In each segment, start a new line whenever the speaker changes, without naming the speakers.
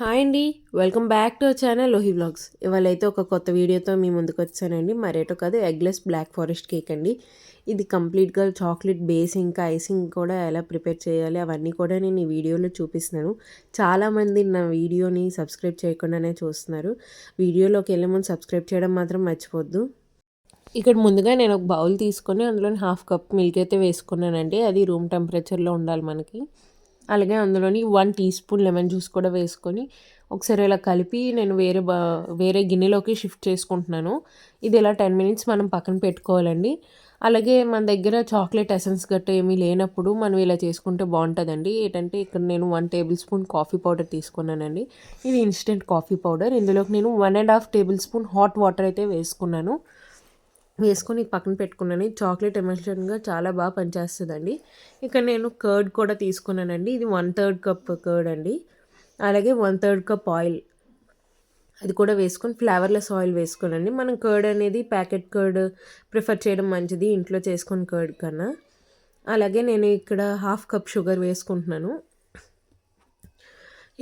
Hi అండి. Welcome back to our channel Lohi vlogs. ఇవాళైతే ఒక కొత్త వీడియోతో మీ ముందుకు వచ్చానండి. మరేటో కాదు, ఎగ్లెస్ బ్లాక్ ఫారెస్ట్ కేక్ అండి. ఇది కంప్లీట్గా చాక్లెట్ బేస్ ఇంకా ఐసింగ్ కూడా ఎలా ప్రిపేర్ చేయాలి అవన్నీ కూడా నేను ఈ వీడియోలో చూపిస్తున్నాను. చాలామంది నా వీడియోని సబ్స్క్రైబ్ చేయకుండానే చూస్తున్నారు. వీడియోలోకి వెళ్ళే ముందు సబ్స్క్రైబ్ చేయడం మాత్రం మర్చిపోద్దు. ఇక్కడ ముందుగా నేను ఒక బౌల్ తీసుకొని అందులో హాఫ్ కప్ మిల్క్ అయితే వేసుకున్నానండి. అది రూమ్ టెంపరేచర్లో ఉండాలి మనకి. అలాగే అందులోని 1 టీ స్పూన్ లెమన్ జ్యూస్ కూడా వేసుకొని ఒకసారి ఇలా కలిపి నేను వేరే గిన్నెలోకి షిఫ్ట్ చేసుకుంటున్నాను. ఇది ఇలా 10 మినిట్స్ మనం పక్కన పెట్టుకోవాలండి. అలాగే మన దగ్గర చాక్లెట్ ఎసెన్స్ గట్ట ఏమీ లేనప్పుడు మనం ఇలా చేసుకుంటే బాగుంటుందండి. ఏంటంటే ఇక్కడ నేను 1 టేబుల్ స్పూన్ కాఫీ పౌడర్ తీసుకున్నానండి. ఇది ఇన్స్టెంట్ కాఫీ పౌడర్. ఇందులోకి నేను 1.5 టేబుల్ స్పూన్ హాట్ వాటర్ అయితే వేసుకొని పక్కన పెట్టుకున్నాను. చాక్లెట్ ఎమల్షన్గా చాలా బాగా పనిచేస్తుందండి. ఇక్కడ నేను కర్డ్ కూడా తీసుకున్నానండి. ఇది 1/3 కప్ కర్డ్ అండి. అలాగే 1/3 కప్ ఆయిల్ అది కూడా వేసుకొని ఫ్లేవర్లెస్ ఆయిల్ వేసుకోనండి. మనం కర్డ్ అనేది ప్యాకెట్ కర్డ్ ప్రిఫర్ చేయడం మంచిది ఇంట్లో చేసుకుని కర్డ్ కన్నా. అలాగే నేను ఇక్కడ హాఫ్ కప్ షుగర్ వేసుకుంటున్నాను.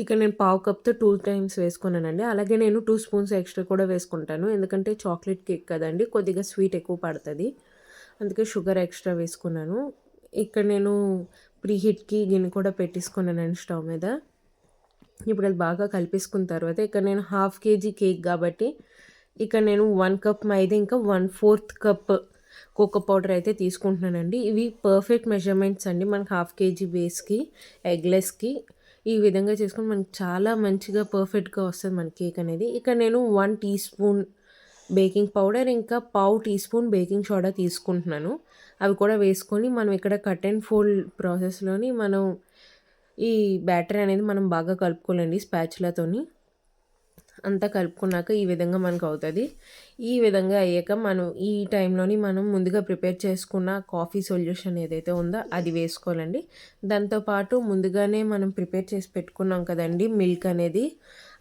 ఇక్కడ నేను పావు కప్తో 2 టైమ్స్ వేసుకున్నానండి. అలాగే నేను 2 స్పూన్స్ ఎక్స్ట్రా కూడా వేసుకుంటాను. ఎందుకంటే చాక్లెట్ కేక్ కదండి, కొద్దిగా స్వీట్ ఎక్కువ పడుతుంది. అందుకే షుగర్ ఎక్స్ట్రా వేసుకున్నాను. ఇక్కడ నేను ప్రీహీట్కి గిన్నె కూడా పెట్టేసుకున్నానండి స్టవ్ మీద. ఇప్పుడు అది బాగా కలిపేసుకున్న తర్వాత ఇక్కడ నేను 1/2 kg కేక్ కాబట్టి ఇక్కడ నేను 1 కప్ మైదా ఇంకా 1/4 కప్ కోకో పౌడర్ అయితే తీసుకుంటున్నానండి. ఇవి పర్ఫెక్ట్ మెజర్మెంట్స్ అండి. మనకి 1/2 kg బేస్కి ఎగ్లెస్కి ఈ విధంగా చేసుకొని మనకి చాలా మంచిగా పర్ఫెక్ట్గా వస్తుంది మన కేక్ అనేది. ఇక్కడ నేను 1 టీ స్పూన్ బేకింగ్ పౌడర్ ఇంకా పావు టీ స్పూన్ బేకింగ్ సోడా తీసుకుంటున్నాను. అవి కూడా వేసుకొని మనం ఇక్కడ కట్ అండ్ ఫోల్డ్ ప్రాసెస్లోని మనం ఈ బ్యాటర్ అనేది మనం బాగా కలుపుకోవాలండి స్పాచులాతోని. అంతా కలుపుకున్నాక ఈ విధంగా మనకు అవుతుంది. ఈ విధంగా అయ్యాక మనం ఈ టైంలోని మనం ముందుగా ప్రిపేర్ చేసుకున్న కాఫీ సొల్యూషన్ ఏదైతే ఉందో అది వేసుకోవాలండి. దాంతోపాటు ముందుగానే మనం ప్రిపేర్ చేసి పెట్టుకున్నాం కదండి మిల్క్ అనేది,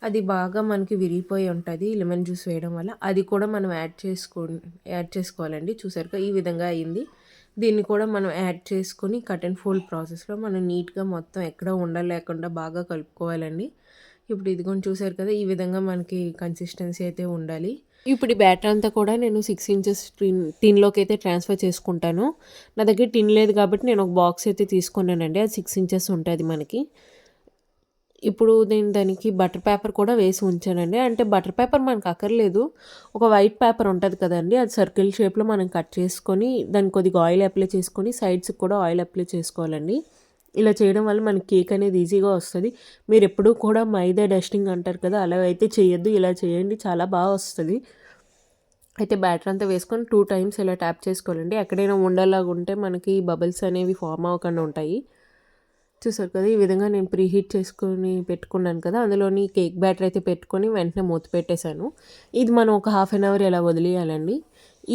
అది బాగా మనకి విరిగిపోయి ఉంటుంది లెమన్ జ్యూస్ వేయడం వల్ల. అది కూడా మనం యాడ్ చేసుకోవాలండి. చూసారుగా ఈ విధంగా అయ్యింది. దీన్ని కూడా మనం యాడ్ చేసుకొని కట్ అండ్ ఫోల్డ్ ప్రాసెస్లో మనం నీట్గా మొత్తం ఎక్కడ ఉండలేకుండా బాగా కలుపుకోవాలండి. ఇప్పుడు ఇదిగోని చూసారు కదా, ఈ విధంగా మనకి కన్సిస్టెన్సీ అయితే ఉండాలి. ఇప్పుడు ఈ బ్యాటర్ అంతా కూడా నేను 6 ఇంచెస్ టిన్లోకి అయితే ట్రాన్స్ఫర్ చేసుకుంటాను. నా దగ్గర టిన్ లేదు కాబట్టి నేను ఒక బాక్స్ అయితే తీసుకున్నానండి. అది 6 ఇంచెస్ ఉంటుంది మనకి. ఇప్పుడు నేను దానికి బటర్ పేపర్ కూడా వేసి ఉంచానండి. అంటే బటర్ పేపర్ మనకు అక్కర్లేదు, ఒక వైట్ పేపర్ ఉంటుంది కదండి, అది సర్కిల్ షేప్లో మనం కట్ చేసుకొని దానికి కొద్దిగా ఆయిల్ అప్లై చేసుకొని సైడ్స్కి కూడా ఆయిల్ అప్లై చేసుకోవాలండి. ఇలా చేయడం వల్ల మనకి కేక్ అనేది ఈజీగా వస్తుంది. మీరు ఎప్పుడూ కూడా మైదా డస్టింగ్ అంటారు కదా, అలా అయితే చేయొద్దు, ఇలా చేయండి, చాలా బాగా వస్తుంది. అయితే బ్యాటర్ అంతా వేసుకొని 2 టైమ్స్ ఇలా ట్యాప్ చేసుకోవాలండి. ఎక్కడైనా ఉండలాగా ఉంటే మనకి బబుల్స్ అనేవి ఫామ్ అవ్వకుండా ఉంటాయి. చూసారు కదా, ఈ విధంగా నేను ప్రీహీట్ చేసుకొని పెట్టుకున్నాను కదా, అందులోని కేక్ బ్యాటర్ అయితే పెట్టుకొని వెంటనే మూత పెట్టేశాను. ఇది మనం ఒక 1/2 an hour ఇలా వదిలేయాలండి.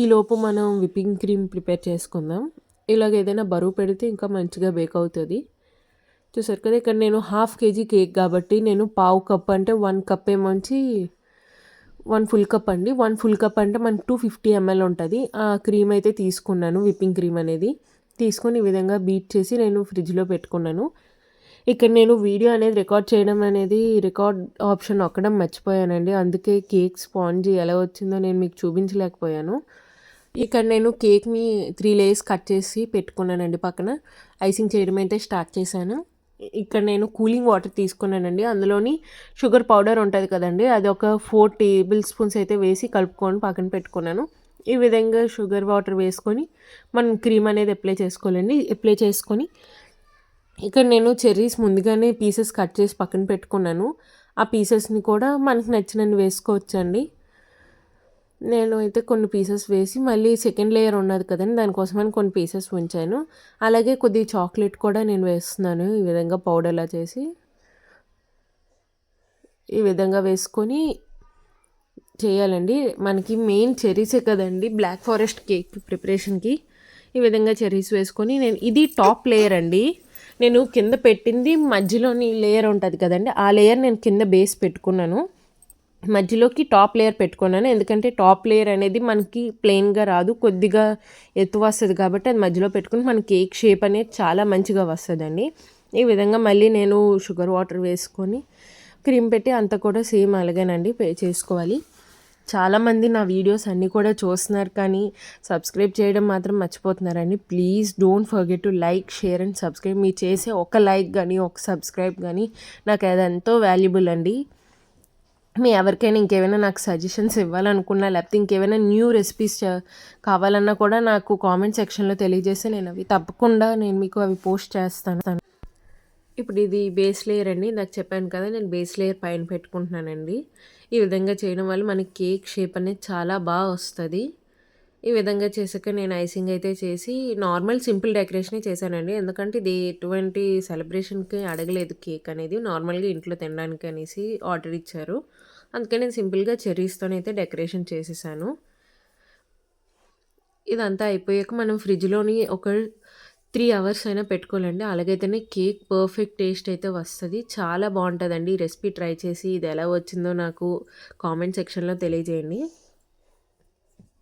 ఈలోపు మనం విప్పింగ్ క్రీమ్ ప్రిపేర్ చేసుకుందాం. ఇలాగ ఏదైనా బరువు పెడితే ఇంకా మంచిగా బేక్ అవుతుంది. చూసారు కదా, ఇక్కడ నేను 1/2 kg కేక్ కాబట్టి నేను పావు కప్ అంటే 1 కప్ ఏమొచ్చి 1 ఫుల్ కప్ అండి. 1 ఫుల్ కప్ అంటే మనకి 250 ml ఉంటుంది. ఆ క్రీమ్ అయితే తీసుకున్నాను, విప్పింగ్ క్రీమ్ అనేది తీసుకొని ఈ విధంగా బీట్ చేసి నేను ఫ్రిడ్జ్లో పెట్టుకున్నాను. ఇక్కడ నేను వీడియో అనేది రికార్డ్ చేయడం అనేది రికార్డ్ ఆప్షన్ నొక్కడం మర్చిపోయానండి. అందుకే కేక్ స్పాంజ్ ఎలా వచ్చిందో నేను మీకు చూపించలేకపోయాను. ఇక్కడ నేను కేక్ని 3 లేయర్స్ కట్ చేసి పెట్టుకున్నానండి. పక్కన ఐసింగ్ చేయడం అయితే స్టార్ట్ చేశాను. ఇక్కడ నేను కూలింగ్ వాటర్ తీసుకున్నానండి. అందులోని షుగర్ పౌడర్ ఉంటుంది కదండి, అది ఒక 4 టేబుల్ స్పూన్స్ అయితే వేసి కలుపుకొని పక్కన పెట్టుకున్నాను. ఈ విధంగా షుగర్ వాటర్ వేసుకొని మనం క్రీమ్ అనేది అప్లై చేసుకోవాలండి. అప్లై చేసుకొని ఇక్కడ నేను చెర్రీస్ ముందుగానే పీసెస్ కట్ చేసి పక్కన పెట్టుకున్నాను. ఆ పీసెస్ని కూడా మనకు నచ్చినన్ని వేసుకోవచ్చండి. నేను అయితే కొన్ని పీసెస్ వేసి మళ్ళీ సెకండ్ లేయర్ ఉన్నది కదండి, దానికోసమని కొన్ని పీసెస్ ఉంచాను. అలాగే కొద్దిగా చాక్లెట్ కూడా నేను వేస్తున్నాను. ఈ విధంగా పౌడర్లా చేసి ఈ విధంగా వేసుకొని చేయాలండి. మనకి మెయిన్ చెర్రీసే కదండి బ్లాక్ ఫారెస్ట్ కేక్ ప్రిపరేషన్కి. ఈ విధంగా చెర్రీస్ వేసుకొని ఇది టాప్ లేయర్ అండి. నేను కింద పెట్టింది మధ్యలోని లేయర్ ఉంటుంది కదండి, ఆ లేయర్ నేను కింద బేస్ పెట్టుకున్నాను. మధ్యలోకి టాప్ లేయర్ పెట్టుకున్నాను. ఎందుకంటే టాప్ లేయర్ అనేది మనకి ప్లెయిన్గా రాదు, కొద్దిగా ఎత్తు వస్తుంది కాబట్టి అది మధ్యలో పెట్టుకుని మన కేక్ షేప్ అనేది చాలా మంచిగా వస్తుందండి. ఈ విధంగా మళ్ళీ నేను షుగర్ వాటర్ వేసుకొని క్రీమ్ పెట్టి అంతా కూడా సేమ్ అలాగేనండి చేసుకోవాలి. చాలామంది నా వీడియోస్ అన్నీ కూడా చూస్తున్నారు కానీ సబ్స్క్రైబ్ చేయడం మాత్రం మర్చిపోతున్నారండి. Please don't forget to like, share and subscribe. మీరు చేసే ఒక లైక్ కానీ ఒక సబ్స్క్రైబ్ కానీ నాకు అదెంతో వాల్యుబుల్ అండి. మీ ఎవరికైనా ఇంకేమైనా నాకు సజెషన్స్ ఇవ్వాలనుకున్నా లేకపోతే ఇంకేమైనా న్యూ రెసిపీస్ కావాలన్నా కూడా నాకు కామెంట్ సెక్షన్లో తెలియజేస్తే నేను అవి తప్పకుండా మీకు అవి పోస్ట్ చేస్తాను. ఇప్పుడు ఇది బేస్ లేయర్ అండి. నాకు చెప్పాను కదా నేను బేస్ లేయర్ పైన పెట్టుకుంటున్నానండి. ఈ విధంగా చేయడం వల్ల మనకి కేక్ షేప్ అనేది చాలా బాగా వస్తుంది. ఈ విధంగా చేసాక నేను ఐసింగ్ అయితే చేసి నార్మల్ సింపుల్ డెకరేషనే చేశానండి. ఎందుకంటే ఇది ఎటువంటి సెలబ్రేషన్కి అడగలేదు కేక్ అనేది. నార్మల్గా ఇంట్లో తినడానికి అనేసి ఆర్డర్ ఇచ్చారు. అందుకే నేను సింపుల్గా చెర్రీస్తోనైతే డెకరేషన్ చేసేసాను. ఇదంతా అయిపోయాక మనం ఫ్రిడ్జ్‌లోని ఒక 3 అవర్స్ అయినా పెట్టుకోవాలండి. అలాగైతేనే కేక్ పర్ఫెక్ట్ టేస్ట్ అయితే వస్తది. చాలా బావుంటదండి. ఈ రెసిపీ ట్రై చేసి ఇది ఎలా వచ్చిందో నాకు కామెంట్ సెక్షన్‌లో తెలియజేయండి.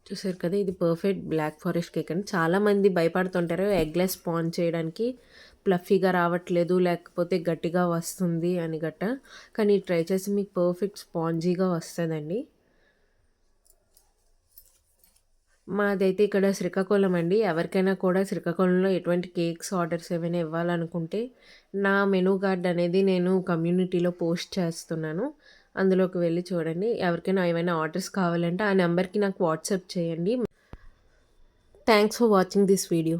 చూసారు కదా! ఇది పర్ఫెక్ట్ బ్లాక్ ఫారెస్ట్ కేక్ అండి. చాలామంది భయపడుతుంటారు ఎగ్‌లెస్ స్పాంజ్ చేయడానికి. ఫ్లఫీగా రావట్లేదు, లేకపోతే గట్టిగా వస్తుంది అని గట్టా. కానీ ట్రై చేసి మీకు పర్ఫెక్ట్ స్పాంజీగా వస్తదండి. మాదైతే ఇక్కడ శ్రీకాకుళం అండి. ఎవరికైనా కూడా శ్రీకాకుళంలో ఎటువంటి కేక్స్ ఆర్డర్స్ ఏమైనా ఇవ్వాలనుకుంటే, నా మెనూ కార్డ్ అనేది నేను కమ్యూనిటీలో పోస్ట్ చేస్తున్నాను. అందులోకి వెళ్లి చూడండి. ఎవరికైనా ఏమైనా ఆర్డర్స్ కావాలంటే ఆ నెంబర్‌కి నాకు వాట్సాప్ చేయండి. Thanks for watching this video.